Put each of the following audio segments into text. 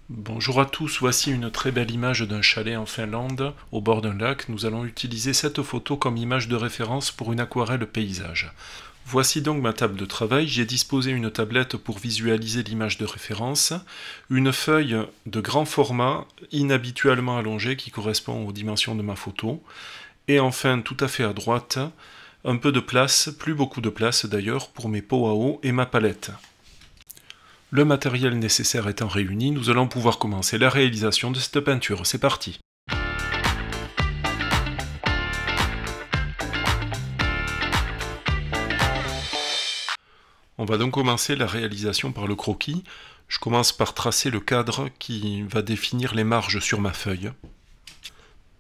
Bonjour à tous, voici une très belle image d'un chalet en Finlande, au bord d'un lac. Nous allons utiliser cette photo comme image de référence pour une aquarelle paysage. Voici donc ma table de travail. J'ai disposé une tablette pour visualiser l'image de référence, une feuille de grand format inhabituellement allongée qui correspond aux dimensions de ma photo, et enfin tout à fait à droite, un peu de place, plus beaucoup de place d'ailleurs, pour mes pots à eau et ma palette. Le matériel nécessaire étant réuni, nous allons pouvoir commencer la réalisation de cette peinture. C'est parti! On va donc commencer la réalisation par le croquis. Je commence par tracer le cadre qui va définir les marges sur ma feuille.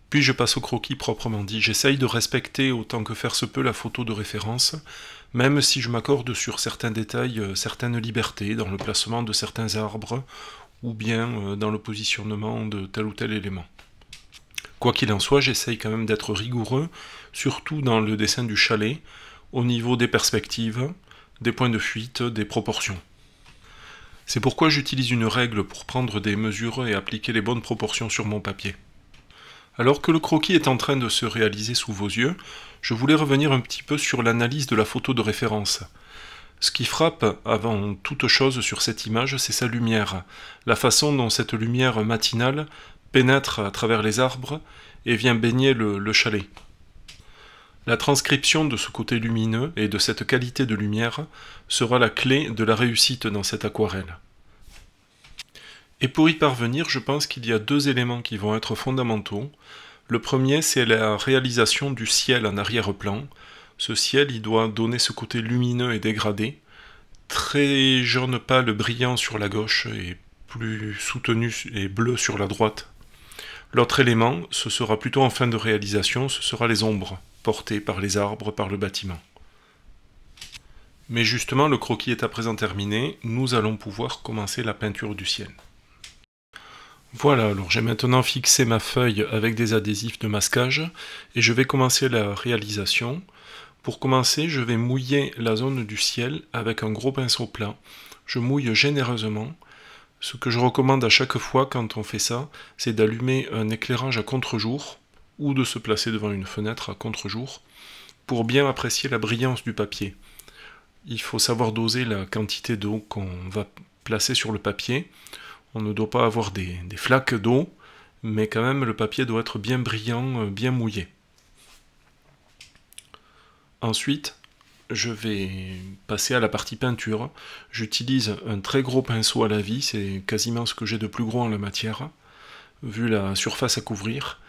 Puis je passe au croquis proprement dit. J'essaye de respecter autant que faire se peut la photo de référence, même si je m'accorde sur certains détails certaines libertés dans le placement de certains arbres ou bien dans le positionnement de tel ou tel élément. Quoi qu'il en soit, j'essaye quand même d'être rigoureux, surtout dans le dessin du chalet, au niveau des perspectives, des points de fuite, des proportions. C'est pourquoi j'utilise une règle pour prendre des mesures et appliquer les bonnes proportions sur mon papier. Alors que le croquis est en train de se réaliser sous vos yeux, je voulais revenir un petit peu sur l'analyse de la photo de référence. Ce qui frappe avant toute chose sur cette image, c'est sa lumière, la façon dont cette lumière matinale pénètre à travers les arbres et vient baigner le chalet. La transcription de ce côté lumineux et de cette qualité de lumière sera la clé de la réussite dans cette aquarelle. Et pour y parvenir, je pense qu'il y a deux éléments qui vont être fondamentaux. Le premier, c'est la réalisation du ciel en arrière-plan. Ce ciel, il doit donner ce côté lumineux et dégradé, très jaune pâle brillant sur la gauche et plus soutenu et bleu sur la droite. L'autre élément, ce sera plutôt en fin de réalisation, ce sera les ombres portées par les arbres, par le bâtiment. Mais justement, le croquis est à présent terminé, nous allons pouvoir commencer la peinture du ciel. Voilà, alors j'ai maintenant fixé ma feuille avec des adhésifs de masquage et je vais commencer la réalisation. Pour commencer, je vais mouiller la zone du ciel avec un gros pinceau plat. Je mouille généreusement. Ce que je recommande à chaque fois quand on fait ça, c'est d'allumer un éclairage à contre-jour ou de se placer devant une fenêtre à contre-jour pour bien apprécier la brillance du papier. Il faut savoir doser la quantité d'eau qu'on va placer sur le papier. On ne doit pas avoir des flaques d'eau, mais quand même le papier doit être bien brillant, bien mouillé. Ensuite, je vais passer à la partie peinture. J'utilise un très gros pinceau à la vie, c'est quasiment ce que j'ai de plus gros en la matière, vu la surface à couvrir.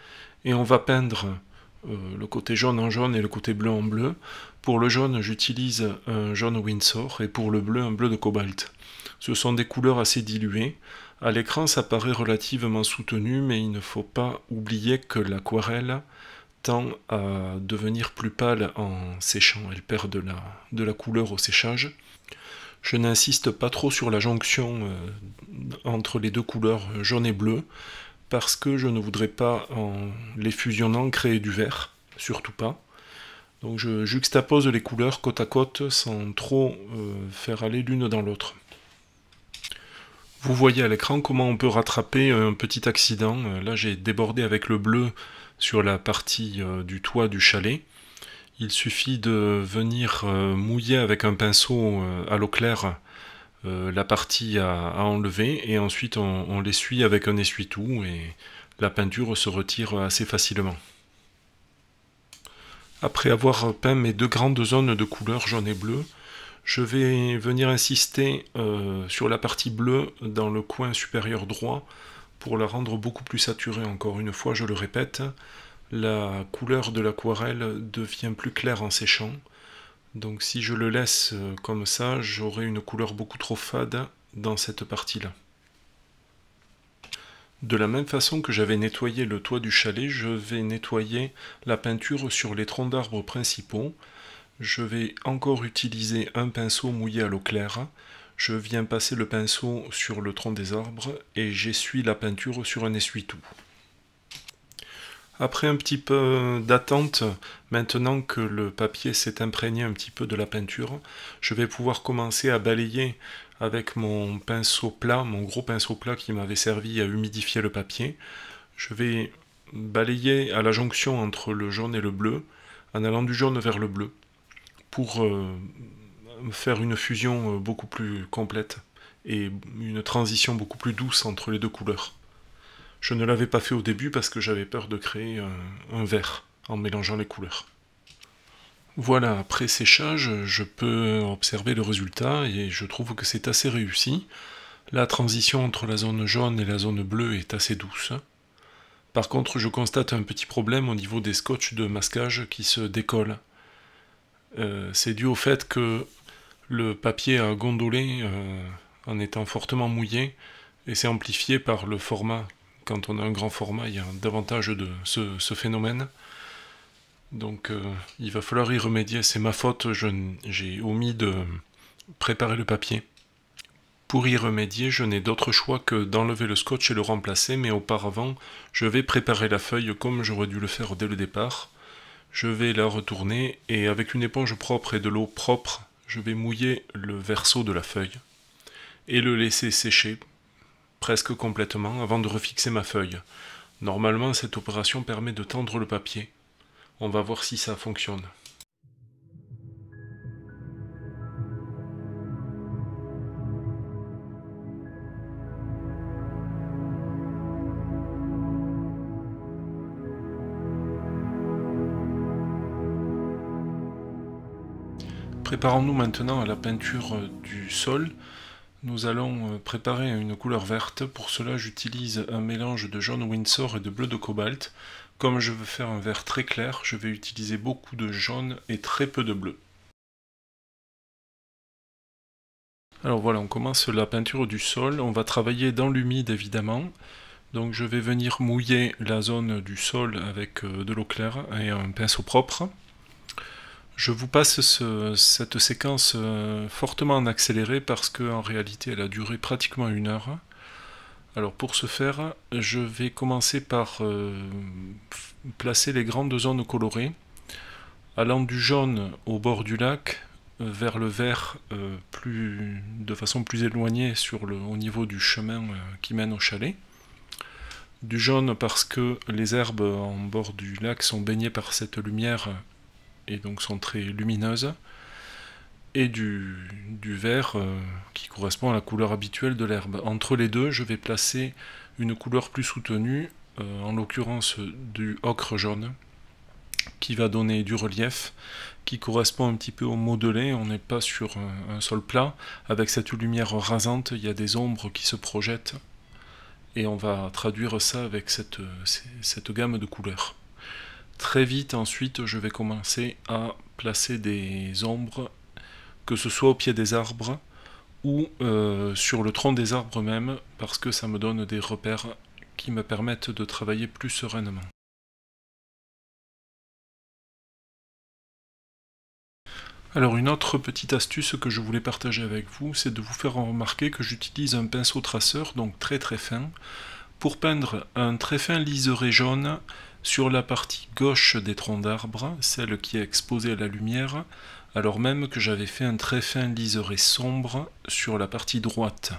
Et on va peindre le côté jaune en jaune et le côté bleu en bleu. Pour le jaune, j'utilise un jaune Winsor et pour le bleu, un bleu de cobalt. Ce sont des couleurs assez diluées. À l'écran, ça paraît relativement soutenu, mais il ne faut pas oublier que l'aquarelle tend à devenir plus pâle en séchant. Elle perd de la couleur au séchage. Je n'insiste pas trop sur la jonction entre les deux couleurs jaune et bleu, parce que je ne voudrais pas, en les fusionnant, créer du vert, surtout pas. Donc je juxtapose les couleurs côte à côte sans trop faire aller l'une dans l'autre. Vous voyez à l'écran comment on peut rattraper un petit accident. Là j'ai débordé avec le bleu sur la partie du toit du chalet. Il suffit de venir mouiller avec un pinceau à l'eau claire la partie à enlever et ensuite on l'essuie avec un essuie-tout et la peinture se retire assez facilement. Après avoir peint mes deux grandes zones de couleur jaune et bleu, je vais venir insister sur la partie bleue dans le coin supérieur droit pour la rendre beaucoup plus saturée. Encore une fois, je le répète, la couleur de l'aquarelle devient plus claire en séchant. Donc si je le laisse comme ça, j'aurai une couleur beaucoup trop fade dans cette partie-là. De la même façon que j'avais nettoyé le toit du chalet, je vais nettoyer la peinture sur les troncs d'arbres principaux. Je vais encore utiliser un pinceau mouillé à l'eau claire. Je viens passer le pinceau sur le tronc des arbres et j'essuie la peinture sur un essuie-tout. Après un petit peu d'attente, maintenant que le papier s'est imprégné un petit peu de la peinture, je vais pouvoir commencer à balayer avec mon pinceau plat, mon gros pinceau plat qui m'avait servi à humidifier le papier. Je vais balayer à la jonction entre le jaune et le bleu, en allant du jaune vers le bleu, pour faire une fusion beaucoup plus complète et une transition beaucoup plus douce entre les deux couleurs. Je ne l'avais pas fait au début parce que j'avais peur de créer un vert en mélangeant les couleurs. Voilà, après séchage, je peux observer le résultat et je trouve que c'est assez réussi. La transition entre la zone jaune et la zone bleue est assez douce. Par contre, je constate un petit problème au niveau des scotch de masquage qui se décollent. C'est dû au fait que le papier a gondolé en étant fortement mouillé et c'est amplifié par le format. Quand on a un grand format, il y a davantage de ce phénomène. Donc il va falloir y remédier, c'est ma faute, j'ai omis de préparer le papier. Pour y remédier, je n'ai d'autre choix que d'enlever le scotch et le remplacer, mais auparavant, je vais préparer la feuille comme j'aurais dû le faire dès le départ. Je vais la retourner et avec une éponge propre et de l'eau propre, je vais mouiller le verso de la feuille et le laisser sécher presque complètement avant de refixer ma feuille. Normalement, cette opération permet de tendre le papier. On va voir si ça fonctionne. Préparons-nous maintenant à la peinture du sol. Nous allons préparer une couleur verte. Pour cela, j'utilise un mélange de jaune Winsor et de bleu de cobalt. Comme je veux faire un vert très clair, je vais utiliser beaucoup de jaune et très peu de bleu. Alors voilà, on commence la peinture du sol. On va travailler dans l'humide évidemment. Donc je vais venir mouiller la zone du sol avec de l'eau claire et un pinceau propre. Je vous passe cette séquence fortement en accéléré parce qu'en réalité elle a duré pratiquement 1 heure. Alors pour ce faire, je vais commencer par placer les grandes zones colorées, allant du jaune au bord du lac vers le vert de façon plus éloignée au niveau du chemin qui mène au chalet. Du jaune parce que les herbes en bord du lac sont baignées par cette lumière et donc sont très lumineuses. Et du vert qui correspond à la couleur habituelle de l'herbe. Entre les deux, je vais placer une couleur plus soutenue, en l'occurrence du ocre jaune, qui va donner du relief, qui correspond un petit peu au modelé. On n'est pas sur un sol plat. Avec cette lumière rasante, il y a des ombres qui se projettent, et on va traduire ça avec cette gamme de couleurs. Très vite ensuite, je vais commencer à placer des ombres, que ce soit au pied des arbres ou sur le tronc des arbres même, parce que ça me donne des repères qui me permettent de travailler plus sereinement. Alors une autre petite astuce que je voulais partager avec vous, c'est de vous faire remarquer que j'utilise un pinceau traceur, donc très très fin, pour peindre un très fin liseré jaune sur la partie gauche des troncs d'arbres, celle qui est exposée à la lumière, alors même que j'avais fait un très fin liseré sombre sur la partie droite.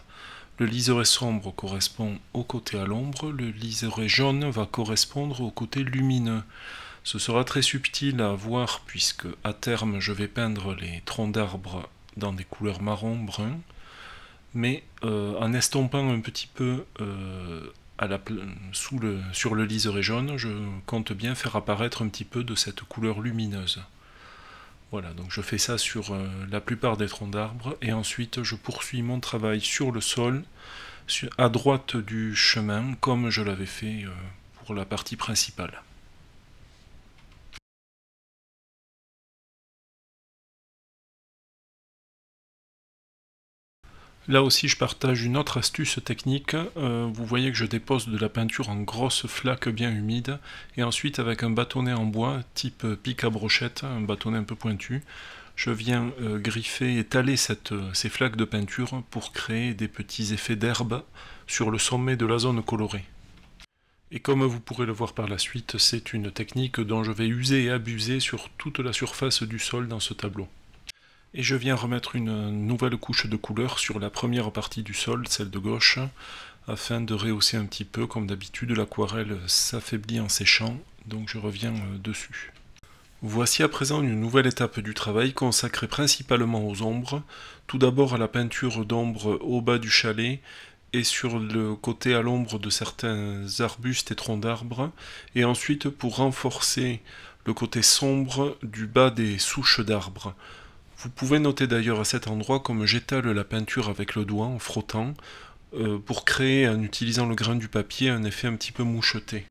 Le liseré sombre correspond au côté à l'ombre, le liseré jaune va correspondre au côté lumineux. Ce sera très subtil à voir puisque à terme je vais peindre les troncs d'arbres dans des couleurs marron, brun, mais en estompant un petit peu sur le liseré jaune, je compte bien faire apparaître un petit peu de cette couleur lumineuse. Voilà, donc je fais ça sur la plupart des troncs d'arbres, et ensuite je poursuis mon travail sur le sol, à droite du chemin, comme je l'avais fait pour la partie principale. Là aussi je partage une autre astuce technique. Vous voyez que je dépose de la peinture en grosses flaques bien humides, et ensuite avec un bâtonnet en bois type pic à brochette, un bâtonnet un peu pointu, je viens griffer et étaler ces flaques de peinture pour créer des petits effets d'herbe sur le sommet de la zone colorée. Et comme vous pourrez le voir par la suite, c'est une technique dont je vais user et abuser sur toute la surface du sol dans ce tableau. Et je viens remettre une nouvelle couche de couleur sur la première partie du sol, celle de gauche, afin de rehausser un petit peu. Comme d'habitude, l'aquarelle s'affaiblit en séchant, donc je reviens dessus. Voici à présent une nouvelle étape du travail consacrée principalement aux ombres. Tout d'abord à la peinture d'ombre au bas du chalet et sur le côté à l'ombre de certains arbustes et troncs d'arbres, et ensuite pour renforcer le côté sombre du bas des souches d'arbres. Vous pouvez noter d'ailleurs à cet endroit comme j'étale la peinture avec le doigt en frottant, pour créer, en utilisant le grain du papier, un effet un petit peu moucheté.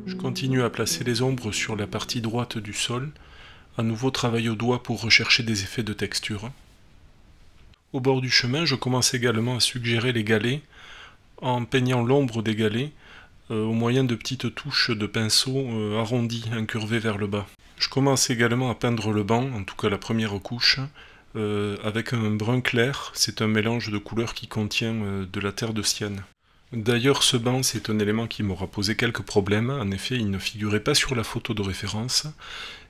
Je continue à placer les ombres sur la partie droite du sol, à nouveau travail au doigt pour rechercher des effets de texture. Au bord du chemin, je commence également à suggérer les galets, en peignant l'ombre des galets, au moyen de petites touches de pinceau arrondies, incurvées vers le bas. Je commence également à peindre le banc, en tout cas la première couche, avec un brun clair. C'est un mélange de couleurs qui contient de la terre de Sienne. D'ailleurs, ce banc, c'est un élément qui m'aura posé quelques problèmes. En effet, il ne figurait pas sur la photo de référence.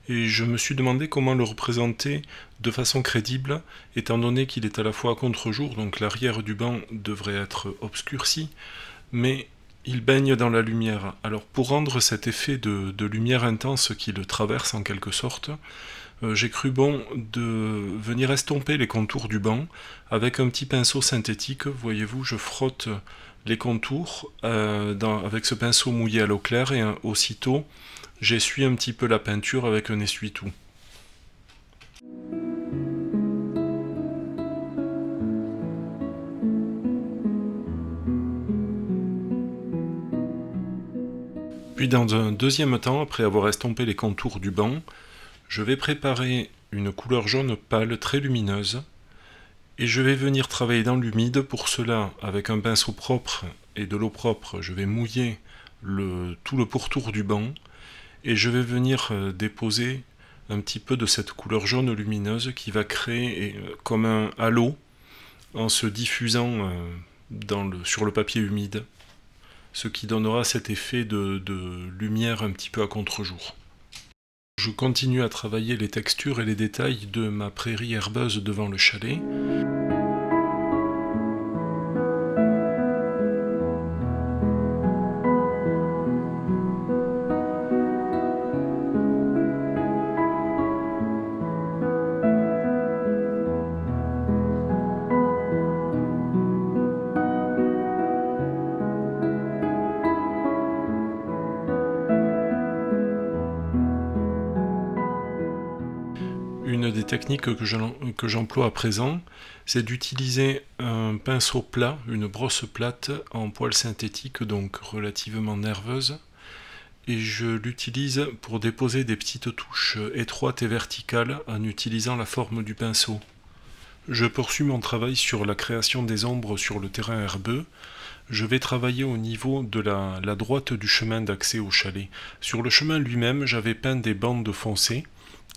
Et je me suis demandé comment le représenter de façon crédible, étant donné qu'il est à la fois à contre-jour, donc l'arrière du banc devrait être obscurci, mais il baigne dans la lumière. Alors pour rendre cet effet de lumière intense qui le traverse en quelque sorte, j'ai cru bon de venir estomper les contours du banc avec un petit pinceau synthétique. Voyez-vous, je frotte les contours avec ce pinceau mouillé à l'eau claire et aussitôt j'essuie un petit peu la peinture avec un essuie-tout. Puis dans un deuxième temps, après avoir estompé les contours du banc, je vais préparer une couleur jaune pâle très lumineuse et je vais venir travailler dans l'humide. Pour cela, avec un pinceau propre et de l'eau propre, je vais mouiller tout le pourtour du banc et je vais venir déposer un petit peu de cette couleur jaune lumineuse qui va créer comme un halo en se diffusant sur le papier humide, ce qui donnera cet effet de lumière un petit peu à contre-jour. Je continue à travailler les textures et les détails de ma prairie herbeuse devant le chalet. Une des techniques que j'emploie à présent, c'est d'utiliser un pinceau plat, une brosse plate en poil synthétique, donc relativement nerveuse, et je l'utilise pour déposer des petites touches étroites et verticales en utilisant la forme du pinceau. Je poursuis mon travail sur la création des ombres sur le terrain herbeux. Je vais travailler au niveau de la droite du chemin d'accès au chalet. Sur le chemin lui-même, j'avais peint des bandes foncées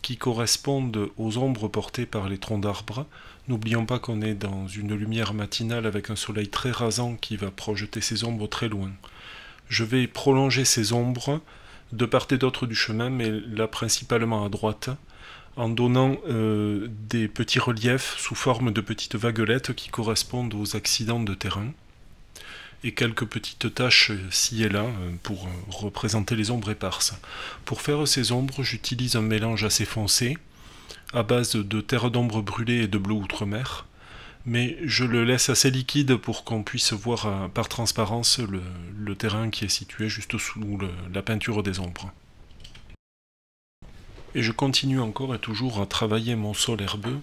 qui correspondent aux ombres portées par les troncs d'arbres. N'oublions pas qu'on est dans une lumière matinale avec un soleil très rasant qui va projeter ces ombres très loin. Je vais prolonger ces ombres de part et d'autre du chemin, mais là principalement à droite, en donnant des petits reliefs sous forme de petites vaguelettes qui correspondent aux accidents de terrain, et quelques petites taches ci et là pour représenter les ombres éparses. Pour faire ces ombres, j'utilise un mélange assez foncé, à base de terre d'ombre brûlée et de bleu outre-mer, mais je le laisse assez liquide pour qu'on puisse voir par transparence le terrain qui est situé juste sous la peinture des ombres. Et je continue encore et toujours à travailler mon sol herbeux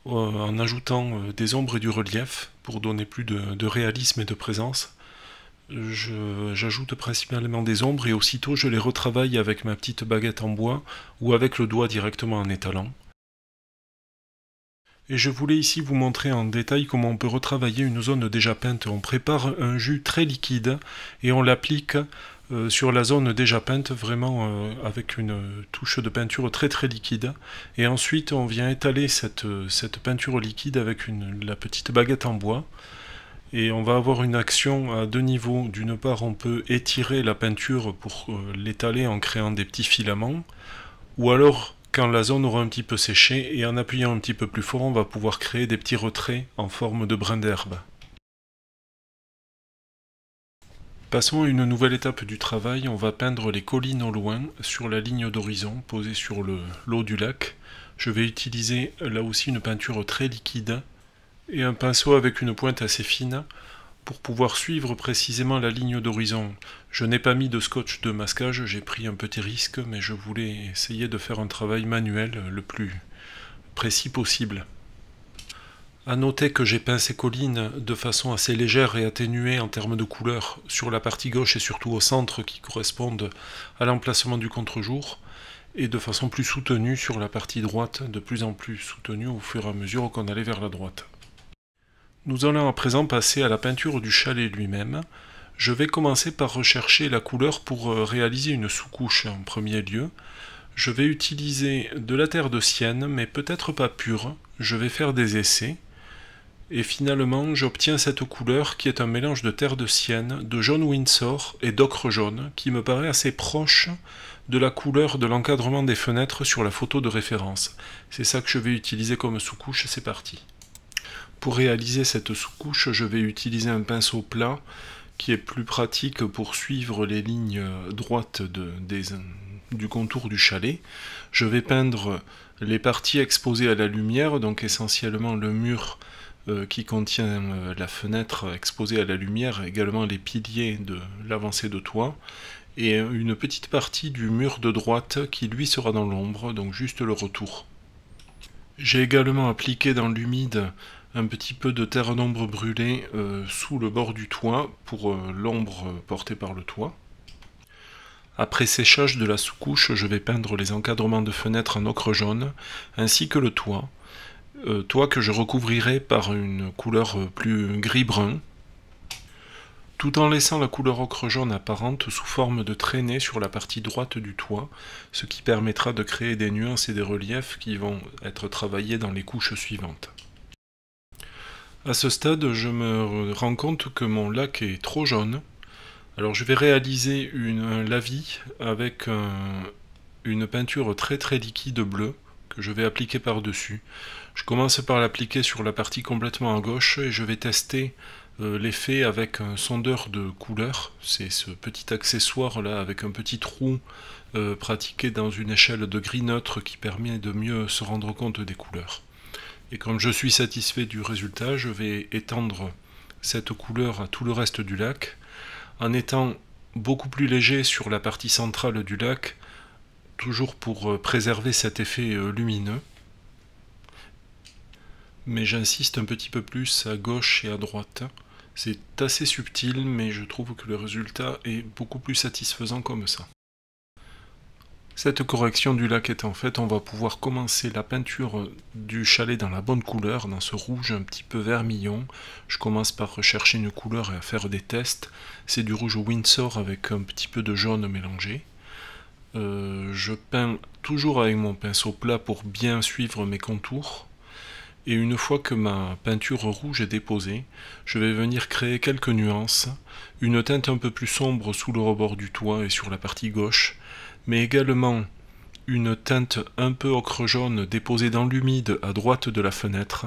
en ajoutant des ombres et du relief pour donner plus de réalisme et de présence. J'ajoute principalement des ombres et aussitôt je les retravaille avec ma petite baguette en bois ou avec le doigt directement en étalant. Et je voulais ici vous montrer en détail comment on peut retravailler une zone déjà peinte. On prépare un jus très liquide et on l'applique sur la zone déjà peinte, vraiment avec une touche de peinture très très liquide. Et ensuite on vient étaler cette peinture liquide avec la petite baguette en bois. Et on va avoir une action à deux niveaux. D'une part, on peut étirer la peinture pour l'étaler en créant des petits filaments. Ou alors, quand la zone aura un petit peu séché, et en appuyant un petit peu plus fort, on va pouvoir créer des petits retraits en forme de brins d'herbe. Passons à une nouvelle étape du travail, on va peindre les collines au loin sur la ligne d'horizon posée sur l'eau du lac. Je vais utiliser là aussi une peinture très liquide et un pinceau avec une pointe assez fine pour pouvoir suivre précisément la ligne d'horizon. Je n'ai pas mis de scotch de masquage, j'ai pris un petit risque, mais je voulais essayer de faire un travail manuel le plus précis possible. A noter que j'ai peint ces collines de façon assez légère et atténuée en termes de couleur sur la partie gauche et surtout au centre qui correspondent à l'emplacement du contre-jour, et de façon plus soutenue sur la partie droite, de plus en plus soutenue au fur et à mesure qu'on allait vers la droite. Nous allons à présent passer à la peinture du chalet lui-même. Je vais commencer par rechercher la couleur pour réaliser une sous-couche en premier lieu. Je vais utiliser de la terre de sienne, mais peut-être pas pure. Je vais faire des essais. Et finalement, j'obtiens cette couleur qui est un mélange de terre de sienne, de jaune Windsor et d'ocre jaune, qui me paraît assez proche de la couleur de l'encadrement des fenêtres sur la photo de référence. C'est ça que je vais utiliser comme sous-couche, c'est parti. Pour réaliser cette sous-couche, je vais utiliser un pinceau plat qui est plus pratique pour suivre les lignes droites du contour du chalet. Je vais peindre les parties exposées à la lumière, donc essentiellement le mur qui contient la fenêtre exposée à la lumière, également les piliers de l'avancée de toit, et une petite partie du mur de droite qui lui sera dans l'ombre, donc juste le retour. J'ai également appliqué dans l'humide un petit peu de terre d'ombre brûlée sous le bord du toit pour l'ombre portée par le toit. Après séchage de la sous-couche, je vais peindre les encadrements de fenêtres en ocre jaune, ainsi que le toit. Toit que je recouvrirai par une couleur plus gris-brun, tout en laissant la couleur ocre jaune apparente sous forme de traînée sur la partie droite du toit, ce qui permettra de créer des nuances et des reliefs qui vont être travaillés dans les couches suivantes. À ce stade, je me rends compte que mon lac est trop jaune. Alors je vais réaliser un lavis avec une peinture très très liquide bleue que je vais appliquer par-dessus. Je commence par l'appliquer sur la partie complètement à gauche et je vais tester l'effet avec un sondeur de couleur. C'est ce petit accessoire là avec un petit trou pratiqué dans une échelle de gris neutre qui permet de mieux se rendre compte des couleurs. Et comme je suis satisfait du résultat, je vais étendre cette couleur à tout le reste du lac en étant beaucoup plus léger sur la partie centrale du lac, toujours pour préserver cet effet lumineux. Mais j'insiste un petit peu plus à gauche et à droite. C'est assez subtil, mais je trouve que le résultat est beaucoup plus satisfaisant comme ça. Cette correction du lac étant faite, on va pouvoir commencer la peinture du chalet dans la bonne couleur, dans ce rouge un petit peu vermillon. Je commence par rechercher une couleur et à faire des tests. C'est du rouge Windsor avec un petit peu de jaune mélangé. Je peins toujours avec mon pinceau plat pour bien suivre mes contours. Et une fois que ma peinture rouge est déposée, je vais venir créer quelques nuances, une teinte un peu plus sombre sous le rebord du toit et sur la partie gauche, mais également une teinte un peu ocre jaune déposée dans l'humide à droite de la fenêtre,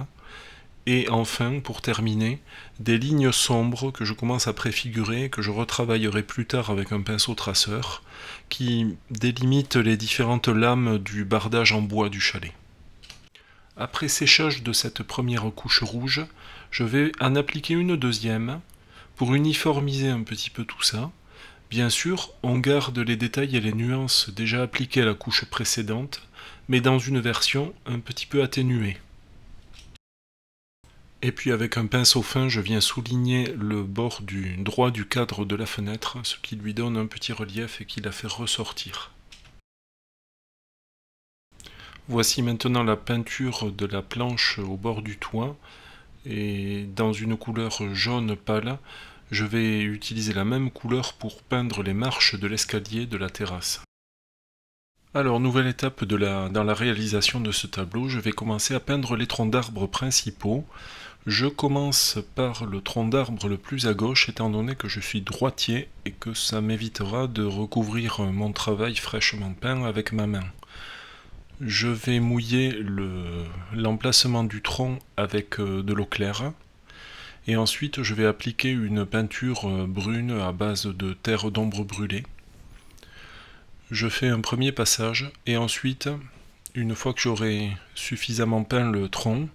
et enfin, pour terminer, des lignes sombres que je commence à préfigurer, que je retravaillerai plus tard avec un pinceau traceur, qui délimitent les différentes lames du bardage en bois du chalet. Après séchage de cette première couche rouge, je vais en appliquer une deuxième pour uniformiser un petit peu tout ça. Bien sûr, on garde les détails et les nuances déjà appliquées à la couche précédente, mais dans une version un petit peu atténuée. Et puis avec un pinceau fin, je viens souligner le bord droit du cadre de la fenêtre, ce qui lui donne un petit relief et qui la fait ressortir. Voici maintenant la peinture de la planche au bord du toit, et dans une couleur jaune pâle, je vais utiliser la même couleur pour peindre les marches de l'escalier de la terrasse. Alors, nouvelle étape dans la réalisation de ce tableau, je vais commencer à peindre les troncs d'arbres principaux. Je commence par le tronc d'arbre le plus à gauche, étant donné que je suis droitier et que ça m'évitera de recouvrir mon travail fraîchement peint avec ma main. Je vais mouiller l'emplacement du tronc avec de l'eau claire. Et ensuite, je vais appliquer une peinture brune à base de terre d'ombre brûlée. Je fais un premier passage et ensuite, une fois que j'aurai suffisamment peint le tronc,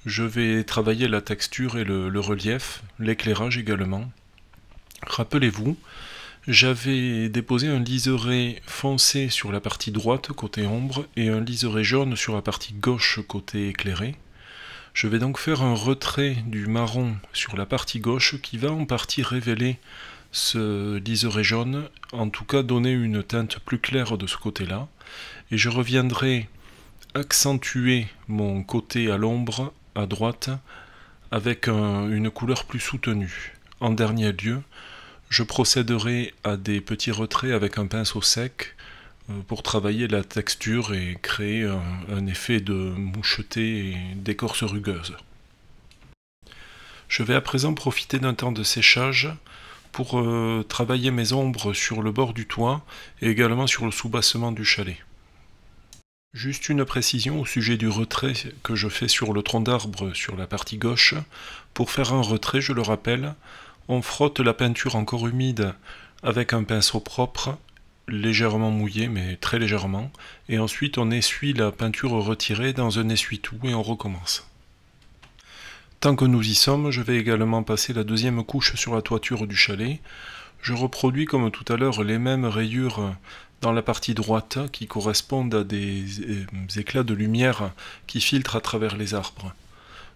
je vais travailler la texture et le relief, l'éclairage également. Rappelez-vous, j'avais déposé un liseré foncé sur la partie droite côté ombre et un liseré jaune sur la partie gauche côté éclairé. Je vais donc faire un retrait du marron sur la partie gauche qui va en partie révéler ce liseré jaune, en tout cas donner une teinte plus claire de ce côté-là. Et je reviendrai accentuer mon côté à l'ombre, à droite, avec une couleur plus soutenue. En dernier lieu, je procéderai à des petits retraits avec un pinceau sec pour travailler la texture et créer un effet de moucheté et d'écorce rugueuse. Je vais à présent profiter d'un temps de séchage pour travailler mes ombres sur le bord du toit et également sur le soubassement du chalet. Juste une précision au sujet du retrait que je fais sur le tronc d'arbre sur la partie gauche. Pour faire un retrait, je le rappelle, on frotte la peinture encore humide avec un pinceau propre, légèrement mouillé, mais très légèrement, et ensuite on essuie la peinture retirée dans un essuie-tout et on recommence. Tant que nous y sommes, je vais également passer la deuxième couche sur la toiture du chalet. Je reproduis comme tout à l'heure les mêmes rayures dans la partie droite qui correspondent à des éclats de lumière qui filtrent à travers les arbres.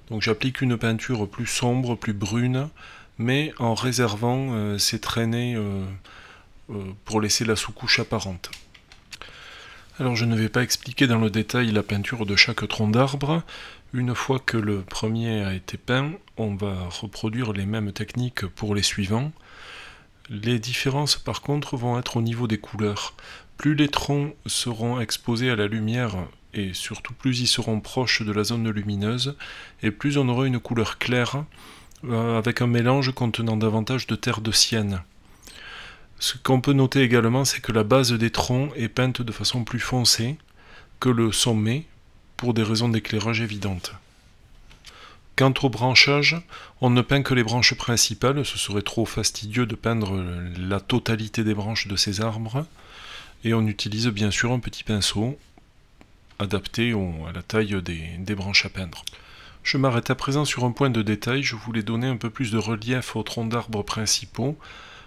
Donc j'applique une peinture plus sombre, plus brune, mais en réservant ces traînées pour laisser la sous-couche apparente. Alors je ne vais pas expliquer dans le détail la peinture de chaque tronc d'arbre. Une fois que le premier a été peint, on va reproduire les mêmes techniques pour les suivants. Les différences par contre vont être au niveau des couleurs. Plus les troncs seront exposés à la lumière et surtout plus ils seront proches de la zone lumineuse, et plus on aura une couleur claire avec un mélange contenant davantage de terre de sienne. Ce qu'on peut noter également, c'est que la base des troncs est peinte de façon plus foncée que le sommet, pour des raisons d'éclairage évidentes. Quant au branchage, on ne peint que les branches principales, ce serait trop fastidieux de peindre la totalité des branches de ces arbres, et on utilise bien sûr un petit pinceau adapté à la taille des branches à peindre. Je m'arrête à présent sur un point de détail, je voulais donner un peu plus de relief aux troncs d'arbres principaux.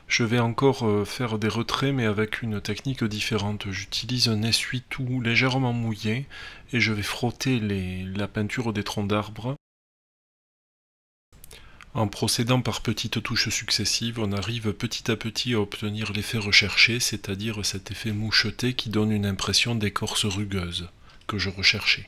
Je vais encore faire des retraits mais avec une technique différente. J'utilise un essuie-tout légèrement mouillé et je vais frotter la peinture des troncs d'arbres. En procédant par petites touches successives, on arrive petit à petit à obtenir l'effet recherché, c'est-à-dire cet effet moucheté qui donne une impression d'écorce rugueuse que je recherchais.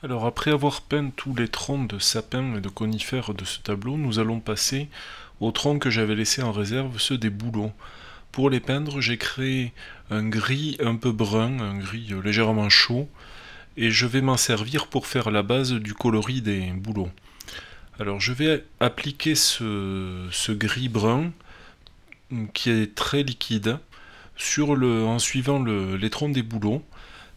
Alors après avoir peint tous les troncs de sapins et de conifères de ce tableau, nous allons passer aux troncs que j'avais laissés en réserve, ceux des bouleaux. Pour les peindre, j'ai créé un gris un peu brun, un gris légèrement chaud, et je vais m'en servir pour faire la base du coloris des bouleaux. Alors je vais appliquer ce gris brun, qui est très liquide, en suivant les troncs des bouleaux.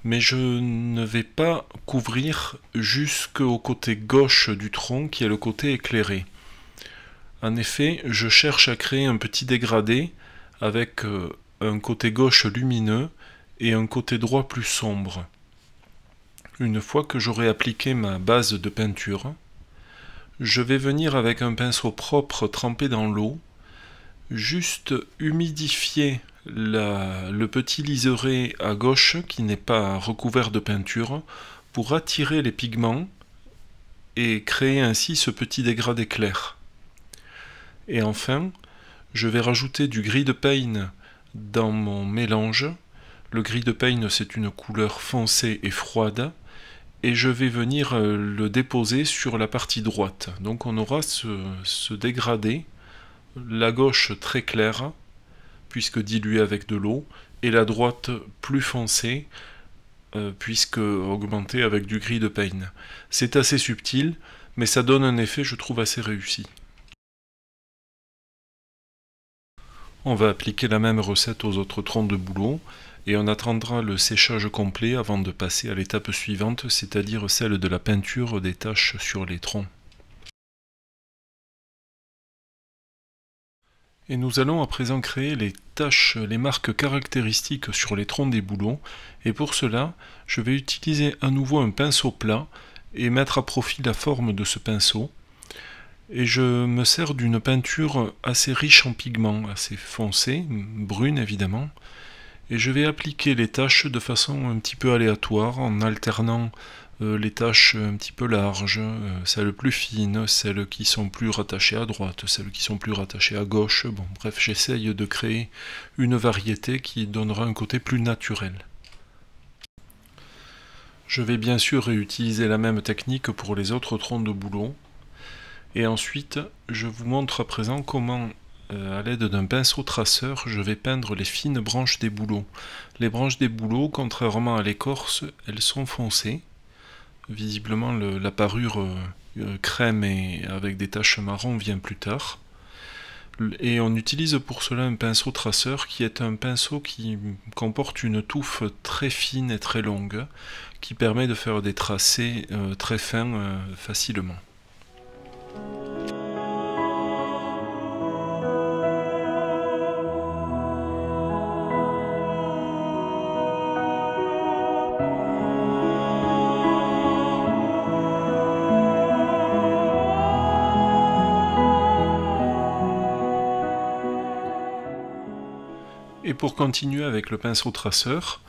Mais je ne vais pas couvrir jusqu'au côté gauche du tronc qui est le côté éclairé. En effet, je cherche à créer un petit dégradé avec un côté gauche lumineux et un côté droit plus sombre. Une fois que j'aurai appliqué ma base de peinture, je vais venir avec un pinceau propre trempé dans l'eau, juste humidifier le petit liseré à gauche qui n'est pas recouvert de peinture pour attirer les pigments et créer ainsi ce petit dégradé clair. Et enfin, je vais rajouter du gris de pain dans mon mélange. Le gris de pain, c'est une couleur foncée et froide, et je vais venir le déposer sur la partie droite. Donc on aura ce dégradé, la gauche très claire, puisque diluée avec de l'eau, et la droite plus foncée, puisque augmentée avec du gris de pain. C'est assez subtil, mais ça donne un effet, je trouve, assez réussi. On va appliquer la même recette aux autres troncs de bouleau, et on attendra le séchage complet avant de passer à l'étape suivante, c'est-à-dire celle de la peinture des taches sur les troncs. Et nous allons à présent créer les taches, les marques caractéristiques sur les troncs des bouleaux. Et pour cela, je vais utiliser à nouveau un pinceau plat et mettre à profit la forme de ce pinceau. Et je me sers d'une peinture assez riche en pigments, assez foncée, brune évidemment. Et je vais appliquer les taches de façon un petit peu aléatoire, en alternant les taches un petit peu larges, celles plus fines, celles qui sont plus rattachées à droite, celles qui sont plus rattachées à gauche. Bon, bref, j'essaye de créer une variété qui donnera un côté plus naturel. Je vais bien sûr réutiliser la même technique pour les autres troncs de bouleau. Et ensuite, je vous montre à présent comment, à l'aide d'un pinceau traceur, je vais peindre les fines branches des bouleaux. Les branches des bouleaux, contrairement à l'écorce, elles sont foncées. Visiblement, la parure crème et avec des taches marron vient plus tard. Et on utilise pour cela un pinceau traceur qui est un pinceau qui comporte une touffe très fine et très longue qui permet de faire des tracés très fins facilement. Et pour continuer avec le pinceau traceur,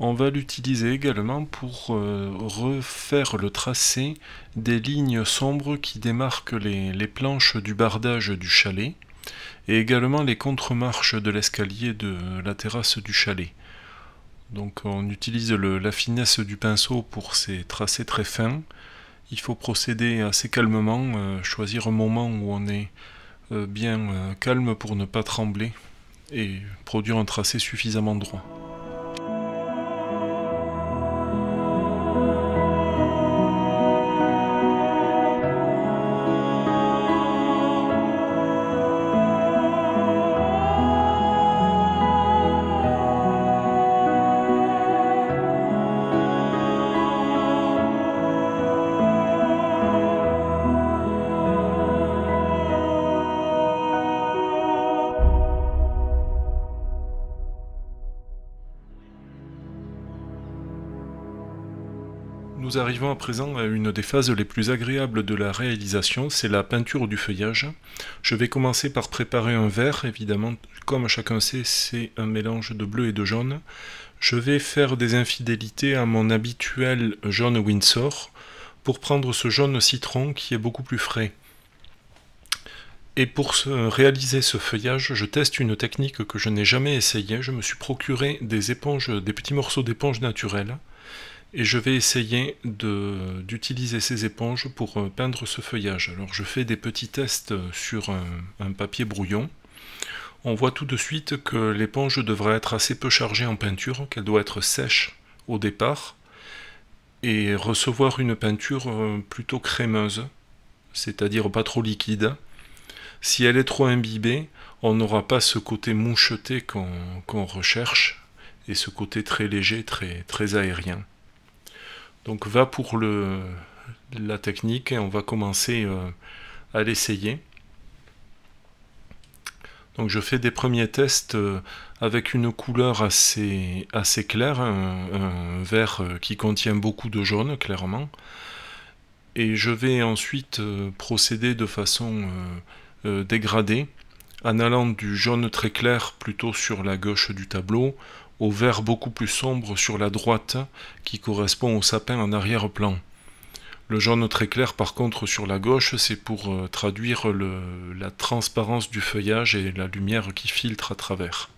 on va l'utiliser également pour refaire le tracé des lignes sombres qui démarquent les planches du bardage du chalet et également les contre-marches de l'escalier de la terrasse du chalet. Donc on utilise la finesse du pinceau pour ces tracés très fins. Il faut procéder assez calmement, choisir un moment où on est bien calme pour ne pas trembler et produire un tracé suffisamment droit. Nous arrivons à présent à une des phases les plus agréables de la réalisation, c'est la peinture du feuillage. Je vais commencer par préparer un vert, évidemment, comme chacun sait, c'est un mélange de bleu et de jaune. Je vais faire des infidélités à mon habituel jaune Winsor, pour prendre ce jaune citron qui est beaucoup plus frais. Et pour réaliser ce feuillage, je teste une technique que je n'ai jamais essayée. Je me suis procuré des éponges, des petits morceaux d'éponge naturelle. Et je vais essayer d'utiliser ces éponges pour peindre ce feuillage. Alors je fais des petits tests sur un papier brouillon. On voit tout de suite que l'éponge devrait être assez peu chargée en peinture, qu'elle doit être sèche au départ, et recevoir une peinture plutôt crémeuse, c'est-à-dire pas trop liquide. Si elle est trop imbibée, on n'aura pas ce côté moucheté qu'on recherche, et ce côté très léger, très aérien. Donc va pour la technique et on va commencer à l'essayer. Donc je fais des premiers tests avec une couleur assez claire, un vert qui contient beaucoup de jaune clairement. Et je vais ensuite procéder de façon dégradée en allant du jaune très clair plutôt sur la gauche du tableau, au vert beaucoup plus sombre sur la droite, qui correspond au sapin en arrière-plan. Le jaune très clair par contre sur la gauche, c'est pour traduire la transparence du feuillage et la lumière qui filtre à travers.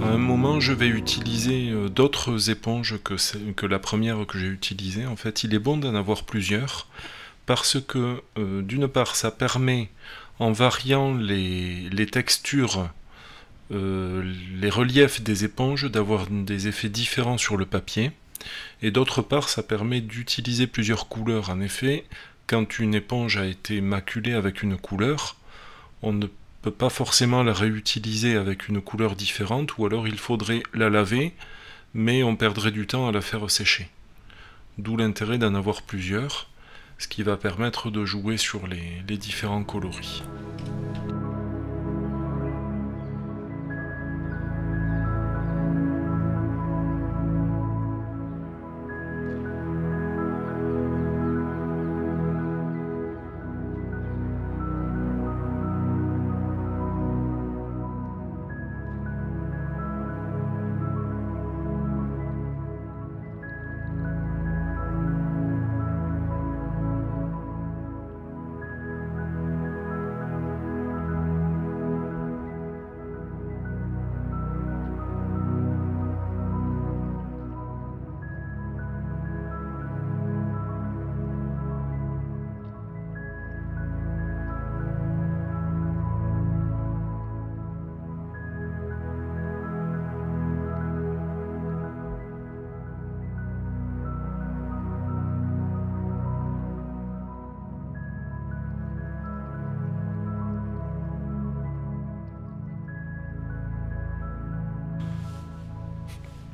À un moment, je vais utiliser d'autres éponges que la première que j'ai utilisée. En fait, il est bon d'en avoir plusieurs parce que, d'une part, ça permet, en variant les textures, les reliefs des éponges, d'avoir des effets différents sur le papier. Et d'autre part, ça permet d'utiliser plusieurs couleurs. En effet, quand une éponge a été maculée avec une couleur, on ne peut pas forcément la réutiliser avec une couleur différente, ou alors il faudrait la laver, mais on perdrait du temps à la faire sécher. D'où l'intérêt d'en avoir plusieurs, ce qui va permettre de jouer sur les différents coloris.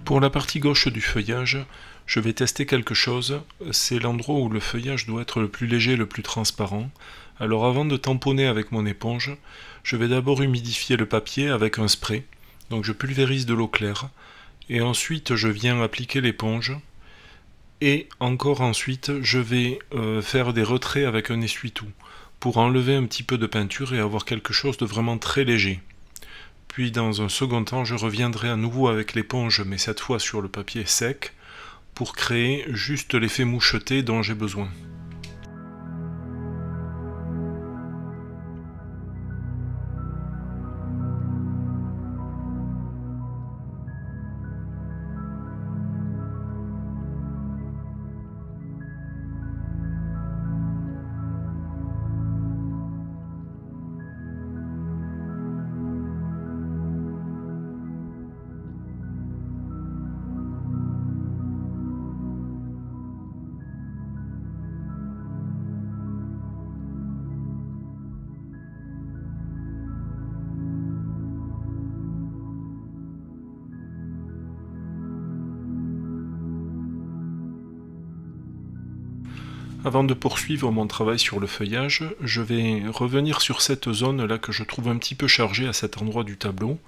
Pour la partie gauche du feuillage, je vais tester quelque chose. C'est l'endroit où le feuillage doit être le plus léger, le plus transparent. Alors avant de tamponner avec mon éponge, je vais d'abord humidifier le papier avec un spray. Donc je pulvérise de l'eau claire. Et ensuite je viens appliquer l'éponge. Et encore ensuite, je vais faire des retraits avec un essuie-tout pour enlever un petit peu de peinture et avoir quelque chose de vraiment très léger. Puis dans un second temps, je reviendrai à nouveau avec l'éponge, mais cette fois sur le papier sec, pour créer juste l'effet moucheté dont j'ai besoin. Avant de poursuivre mon travail sur le feuillage, je vais revenir sur cette zone-là que je trouve un petit peu chargée à cet endroit du tableau.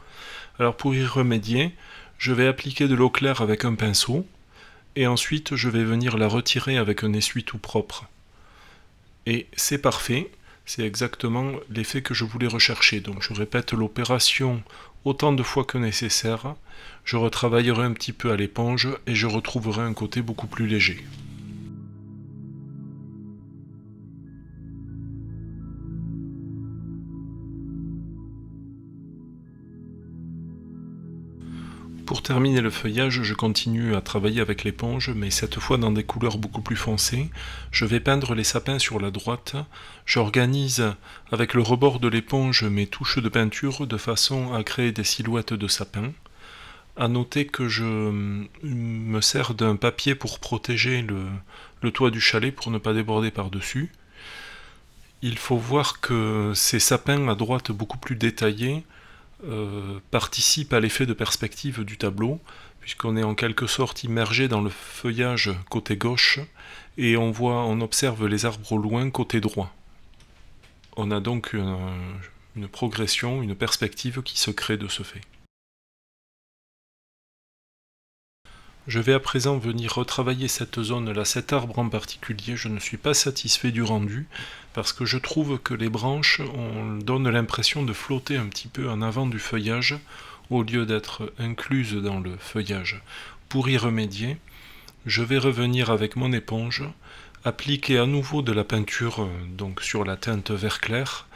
Alors pour y remédier, je vais appliquer de l'eau claire avec un pinceau, et ensuite je vais venir la retirer avec un essuie-tout propre. Et c'est parfait, c'est exactement l'effet que je voulais rechercher. Donc je répète l'opération autant de fois que nécessaire, je retravaillerai un petit peu à l'éponge et je retrouverai un côté beaucoup plus léger. Pour terminer le feuillage, je continue à travailler avec l'éponge, mais cette fois dans des couleurs beaucoup plus foncées. Je vais peindre les sapins sur la droite. J'organise avec le rebord de l'éponge mes touches de peinture de façon à créer des silhouettes de sapins. À noter que je me sers d'un papier pour protéger le toit du chalet pour ne pas déborder par-dessus. Il faut voir que ces sapins à droite beaucoup plus détaillés participent à l'effet de perspective du tableau, puisqu'on est en quelque sorte immergé dans le feuillage côté gauche, et on observe les arbres au loin côté droit. On a donc une progression, une perspective qui se crée de ce fait. Je vais à présent venir retravailler cette zone-là, cet arbre en particulier. Je ne suis pas satisfait du rendu, parce que je trouve que les branches donnent l'impression de flotter un petit peu en avant du feuillage, au lieu d'être incluses dans le feuillage. Pour y remédier, je vais revenir avec mon éponge, appliquer à nouveau de la peinture donc sur la teinte vert clair,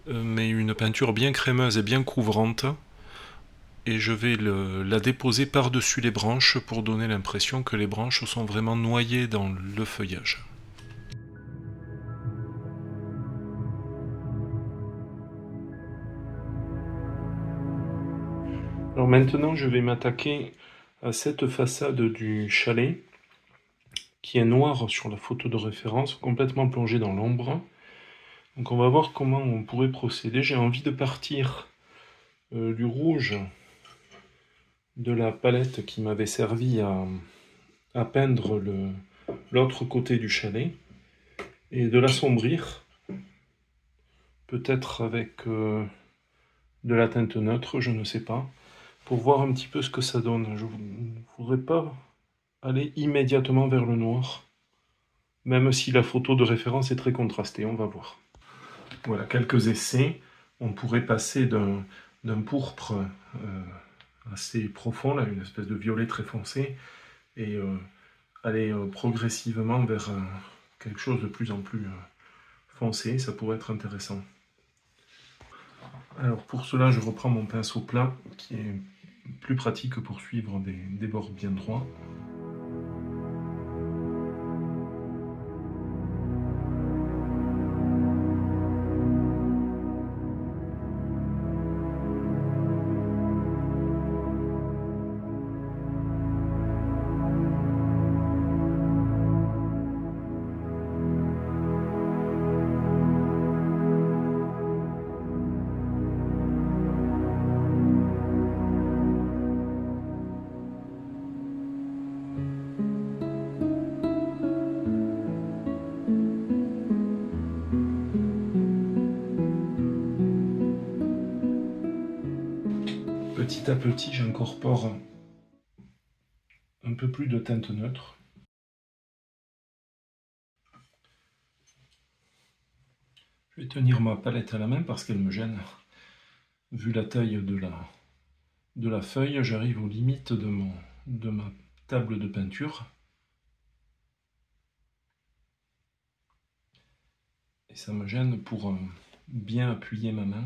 mais une peinture bien crémeuse et bien couvrante, et je vais la déposer par-dessus les branches pour donner l'impression que les branches sont vraiment noyées dans le feuillage. Alors maintenant, je vais m'attaquer à cette façade du chalet qui est noire sur la photo de référence, complètement plongée dans l'ombre. Donc on va voir comment on pourrait procéder. J'ai envie de partir du rouge de la palette qui m'avait servi à peindre l'autre côté du chalet et de l'assombrir, peut-être avec de la teinte neutre, je ne sais pas, pour voir un petit peu ce que ça donne. Je ne voudrais pas aller immédiatement vers le noir, même si la photo de référence est très contrastée, on va voir. Voilà, quelques essais. On pourrait passer d'un pourpre assez profond, là, une espèce de violet très foncé, et aller progressivement vers quelque chose de plus en plus foncé. Ça pourrait être intéressant. Alors pour cela, je reprends mon pinceau plat, qui est plus pratique pour suivre des bords bien droits. Petit à petit, j'incorpore un peu plus de teinte neutre. Je vais tenir ma palette à la main parce qu'elle me gêne. Vu la taille de la feuille, j'arrive aux limites de ma table de peinture. Et ça me gêne pour bien appuyer ma main.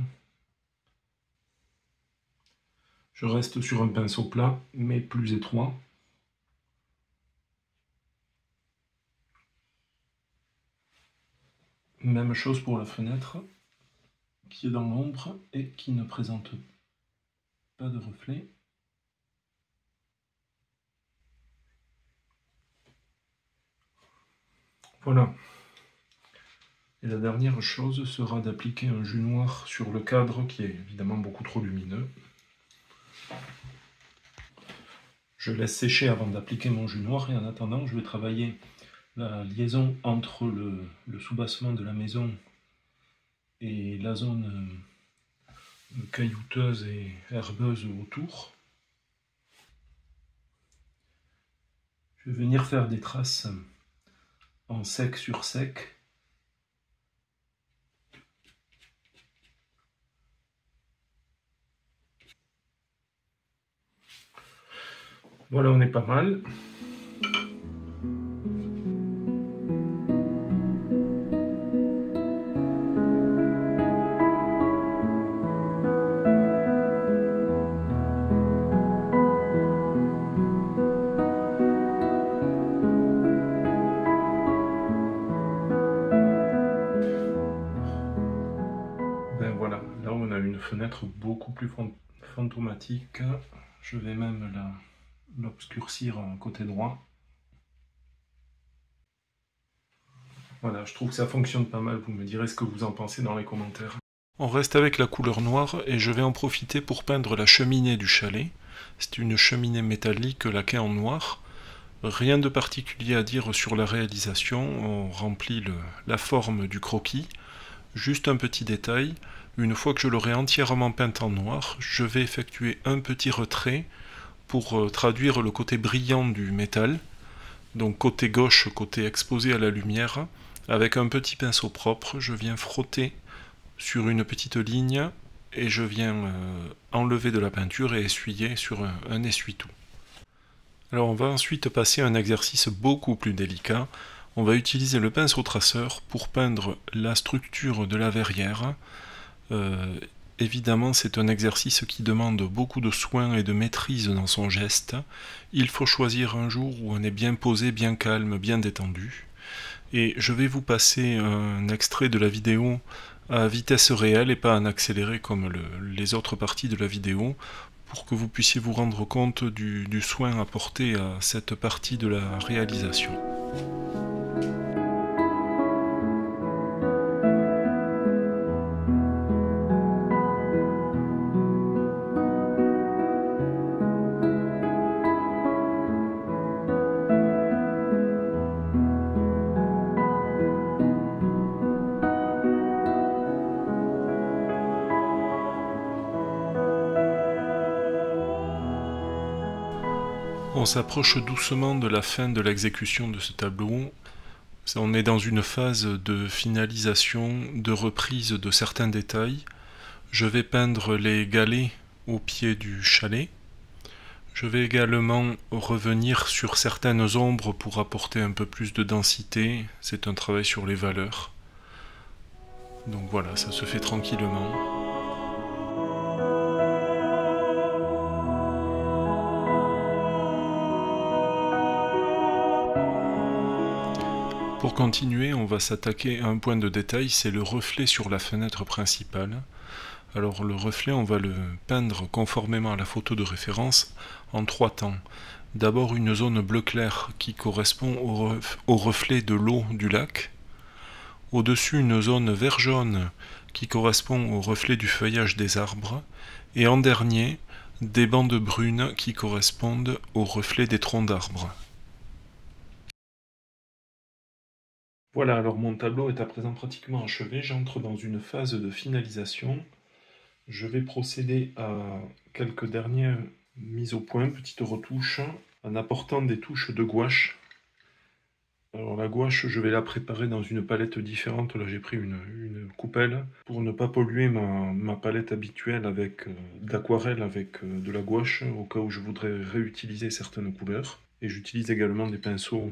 Je reste sur un pinceau plat, mais plus étroit. Même chose pour la fenêtre, qui est dans l'ombre et qui ne présente pas de reflet. Voilà. Et la dernière chose sera d'appliquer un jus noir sur le cadre qui est évidemment beaucoup trop lumineux. Je laisse sécher avant d'appliquer mon jus noir et en attendant je vais travailler la liaison entre le soubassement de la maison et la zone caillouteuse et herbeuse autour. Je vais venir faire des traces en sec sur sec. Voilà, on est pas mal. Ben voilà, là on a une fenêtre beaucoup plus fantomatique. Je vais même l'obscurcir côté droit. Voilà, je trouve que ça fonctionne pas mal, vous me direz ce que vous en pensez dans les commentaires. On reste avec la couleur noire et je vais en profiter pour peindre la cheminée du chalet. C'est une cheminée métallique laquée en noir. Rien de particulier à dire sur la réalisation, on remplit la forme du croquis. Juste un petit détail, une fois que je l'aurai entièrement peinte en noir, je vais effectuer un petit retrait pour traduire le côté brillant du métal. Donc côté gauche, côté exposé à la lumière, avec un petit pinceau propre, je viens frotter sur une petite ligne et je viens enlever de la peinture et essuyer sur un essuie-tout. Alors on va ensuite passer à un exercice beaucoup plus délicat. On va utiliser le pinceau traceur pour peindre la structure de la verrière. Évidemment, c'est un exercice qui demande beaucoup de soin et de maîtrise dans son geste. Il faut choisir un jour où on est bien posé, bien calme, bien détendu. Et je vais vous passer un extrait de la vidéo à vitesse réelle et pas en accéléré comme les autres parties de la vidéo, pour que vous puissiez vous rendre compte du soin apporté à cette partie de la réalisation. On s'approche doucement de la fin de l'exécution de ce tableau. On est dans une phase de finalisation, de reprise de certains détails. Je vais peindre les galets au pied du chalet. Je vais également revenir sur certaines ombres pour apporter un peu plus de densité. C'est un travail sur les valeurs. Donc voilà, ça se fait tranquillement. Pour continuer, on va s'attaquer à un point de détail, c'est le reflet sur la fenêtre principale. Alors le reflet, on va le peindre conformément à la photo de référence en 3 temps. D'abord une zone bleu clair qui correspond au reflet de l'eau du lac. Au-dessus une zone vert jaune qui correspond au reflet du feuillage des arbres. Et en dernier, des bandes brunes qui correspondent au reflet des troncs d'arbres. Voilà, alors mon tableau est à présent pratiquement achevé, j'entre dans une phase de finalisation. Je vais procéder à quelques dernières mises au point, petites retouches, en apportant des touches de gouache. Alors la gouache, je vais la préparer dans une palette différente. Là j'ai pris une coupelle pour ne pas polluer ma palette habituelle d'aquarelle avec de la gouache, au cas où je voudrais réutiliser certaines couleurs. Et j'utilise également des pinceaux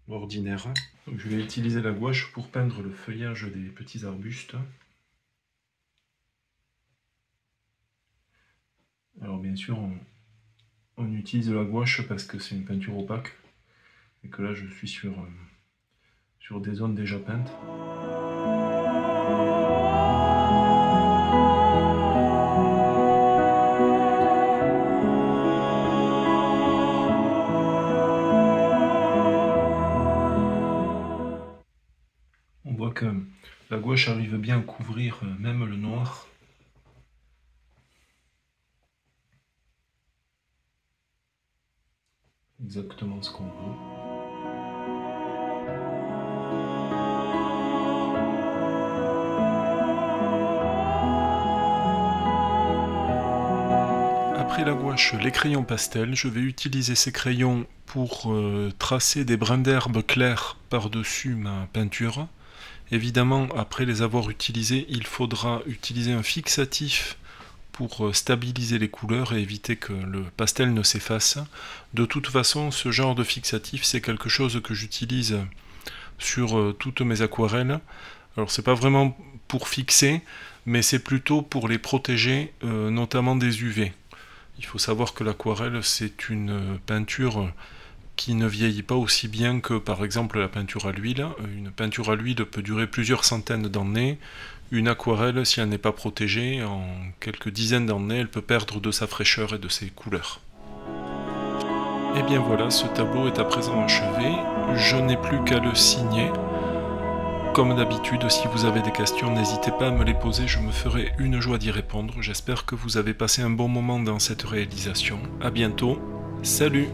ordinaires. Donc je vais utiliser la gouache pour peindre le feuillage des petits arbustes. Alors bien sûr, on utilise la gouache parce que c'est une peinture opaque et que là je suis sur des zones déjà peintes. On voit que la gouache arrive bien à couvrir même le noir. Exactement ce qu'on veut. Après la gouache, les crayons pastels, je vais utiliser ces crayons pour tracer des brins d'herbe clairs par-dessus ma peinture. Évidemment, après les avoir utilisés, il faudra utiliser un fixatif pour stabiliser les couleurs et éviter que le pastel ne s'efface. De toute façon, ce genre de fixatif, c'est quelque chose que j'utilise sur toutes mes aquarelles. Alors c'est pas vraiment pour fixer, mais c'est plutôt pour les protéger, notamment des UV. Il faut savoir que l'aquarelle, c'est une peinture qui ne vieillit pas aussi bien que par exemple la peinture à l'huile. Une peinture à l'huile peut durer plusieurs centaines d'années. Une aquarelle, si elle n'est pas protégée, en quelques dizaines d'années, elle peut perdre de sa fraîcheur et de ses couleurs. Et bien voilà, ce tableau est à présent achevé. Je n'ai plus qu'à le signer. Comme d'habitude, si vous avez des questions, n'hésitez pas à me les poser, je me ferai une joie d'y répondre. J'espère que vous avez passé un bon moment dans cette réalisation. À bientôt, salut!